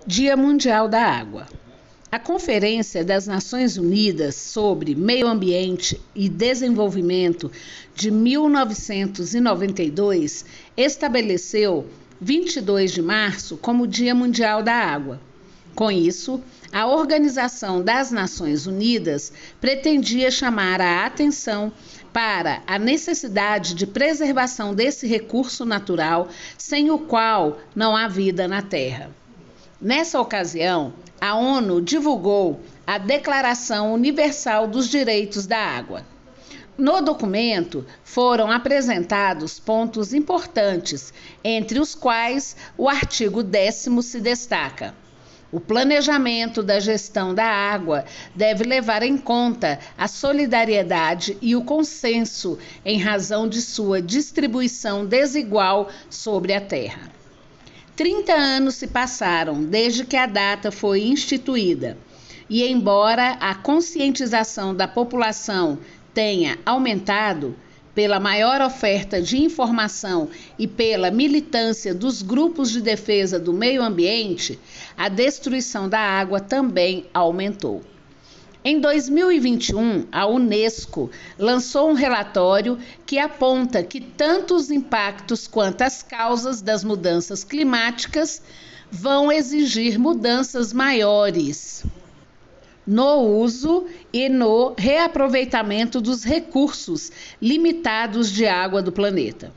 Dia Mundial da Água. A Conferência das Nações Unidas sobre Meio Ambiente e Desenvolvimento de 1992 estabeleceu 22 de março como Dia Mundial da Água. Com isso, a Organização das Nações Unidas pretendia chamar a atenção para a necessidade de preservação desse recurso natural, sem o qual não há vida na Terra. Nessa ocasião, a ONU divulgou a Declaração Universal dos Direitos da Água. No documento foram apresentados pontos importantes, entre os quais o artigo 10º se destaca. O planejamento da gestão da água deve levar em conta a solidariedade e o consenso em razão de sua distribuição desigual sobre a terra. 30 anos se passaram desde que a data foi instituída, e embora a conscientização da população tenha aumentado, pela maior oferta de informação e pela militância dos grupos de defesa do meio ambiente, a destruição da água também aumentou. Em 2021, a Unesco lançou um relatório que aponta que tanto os impactos quanto as causas das mudanças climáticas vão exigir mudanças maiores no uso e no reaproveitamento dos recursos limitados de água do planeta.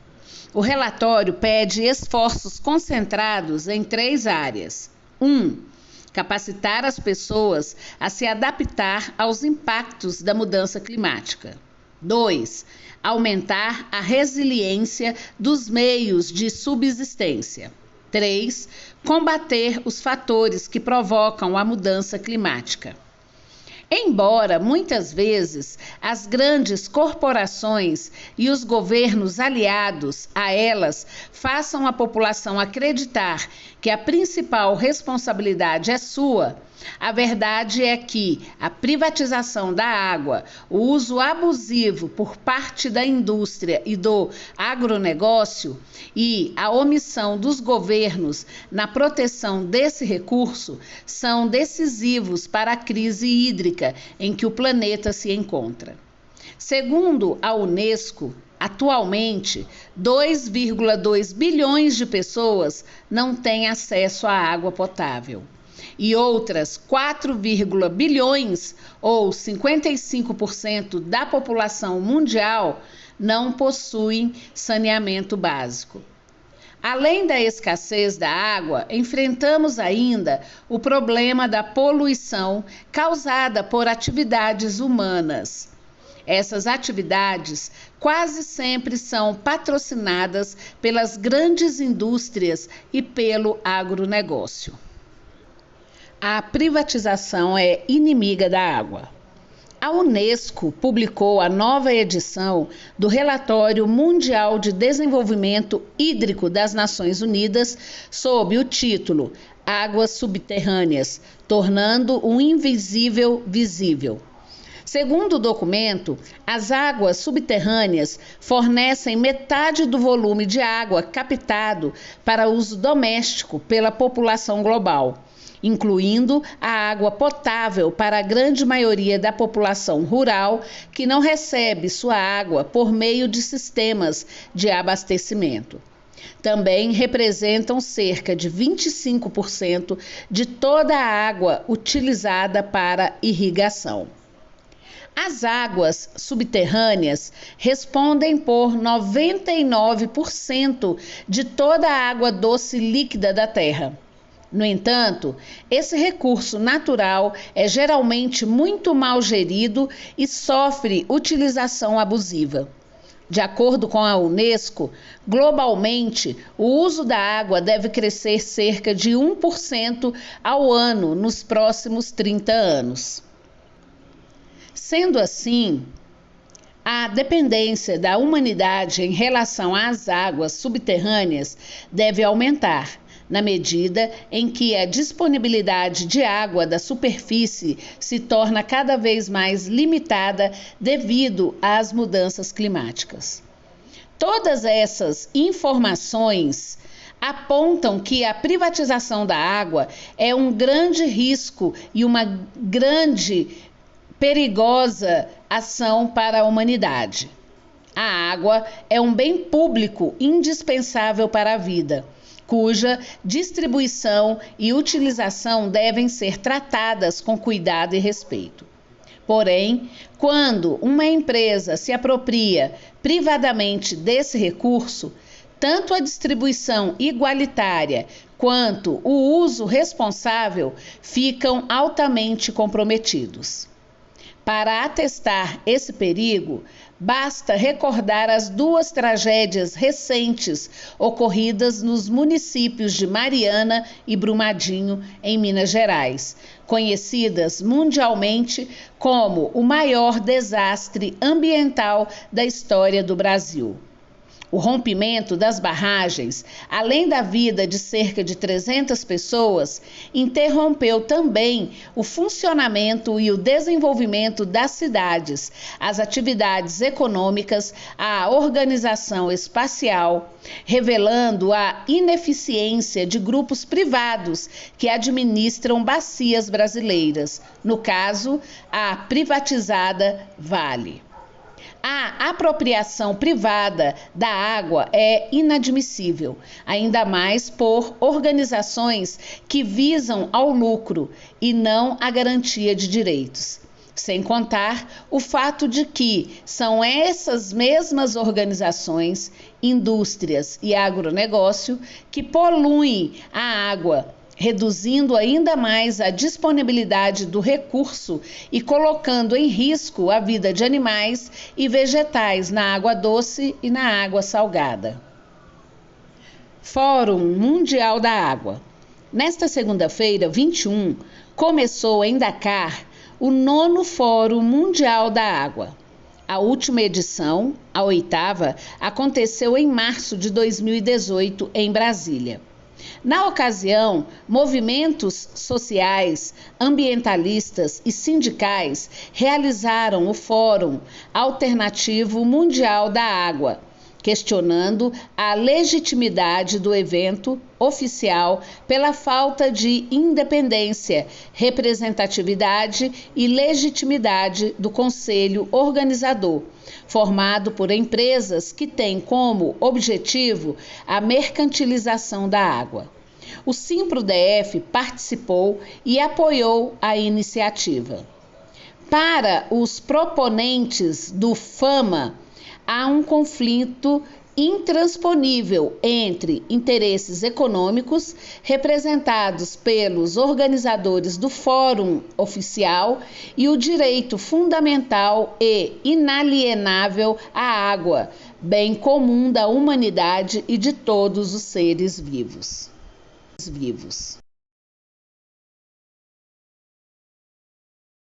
O relatório pede esforços concentrados em 3 áreas. 1. Capacitar as pessoas a se adaptar aos impactos da mudança climática. 2. Aumentar a resiliência dos meios de subsistência. 3. Combater os fatores que provocam a mudança climática. Embora, muitas vezes, as grandes corporações e os governos aliados a elas façam a população acreditar que a principal responsabilidade é sua, a verdade é que a privatização da água, o uso abusivo por parte da indústria e do agronegócio e a omissão dos governos na proteção desse recurso são decisivos para a crise hídrica em que o planeta se encontra. Segundo a Unesco, atualmente, 2,2 bilhões de pessoas não têm acesso à água potável. E outras 4, bilhões, ou 55% da população mundial, não possuem saneamento básico. Além da escassez da água, enfrentamos ainda o problema da poluição causada por atividades humanas. Essas atividades quase sempre são patrocinadas pelas grandes indústrias e pelo agronegócio. A privatização é inimiga da água. A Unesco publicou a nova edição do Relatório Mundial de Desenvolvimento Hídrico das Nações Unidas sob o título Águas Subterrâneas, tornando o invisível visível. Segundo o documento, as águas subterrâneas fornecem metade do volume de água captado para uso doméstico pela população global, incluindo a água potável para a grande maioria da população rural que não recebe sua água por meio de sistemas de abastecimento. Também representam cerca de 25% de toda a água utilizada para irrigação. As águas subterrâneas respondem por 99% de toda a água doce líquida da Terra. No entanto, esse recurso natural é geralmente muito mal gerido e sofre utilização abusiva. De acordo com a Unesco, globalmente, o uso da água deve crescer cerca de 1% ao ano nos próximos 30 anos. Sendo assim, a dependência da humanidade em relação às águas subterrâneas deve aumentar, na medida em que a disponibilidade de água da superfície se torna cada vez mais limitada devido às mudanças climáticas. Todas essas informações apontam que a privatização da água é um grande risco e uma grande perigosa ação para a humanidade. A água é um bem público indispensável para a vida, cuja distribuição e utilização devem ser tratadas com cuidado e respeito. Porém, quando uma empresa se apropria privadamente desse recurso, tanto a distribuição igualitária quanto o uso responsável ficam altamente comprometidos. Para atestar esse perigo, basta recordar as duas tragédias recentes ocorridas nos municípios de Mariana e Brumadinho, em Minas Gerais, conhecidas mundialmente como o maior desastre ambiental da história do Brasil. O rompimento das barragens, além da vida de cerca de 300 pessoas, interrompeu também o funcionamento e o desenvolvimento das cidades, as atividades econômicas, a organização espacial, revelando a ineficiência de grupos privados que administram bacias brasileiras, no caso, a privatizada Vale. A apropriação privada da água é inadmissível, ainda mais por organizações que visam ao lucro e não a garantia de direitos. Sem contar o fato de que são essas mesmas organizações, indústrias e agronegócio que poluem a água, reduzindo ainda mais a disponibilidade do recurso e colocando em risco a vida de animais e vegetais na água doce e na água salgada. Fórum Mundial da Água. Nesta segunda-feira, 21, começou em Dakar o 9º Fórum Mundial da Água. A última edição, a 8ª, aconteceu em março de 2018 em Brasília. Na ocasião, movimentos sociais, ambientalistas e sindicais realizaram o Fórum Alternativo Mundial da Água, questionando a legitimidade do evento oficial pela falta de independência, representatividade e legitimidade do Conselho Organizador, formado por empresas que têm como objetivo a mercantilização da água. O Simpro-DF participou e apoiou a iniciativa. Para os proponentes do FAMA, há um conflito intransponível entre interesses econômicos representados pelos organizadores do Fórum Oficial e o direito fundamental e inalienável à água, bem comum da humanidade e de todos os seres vivos.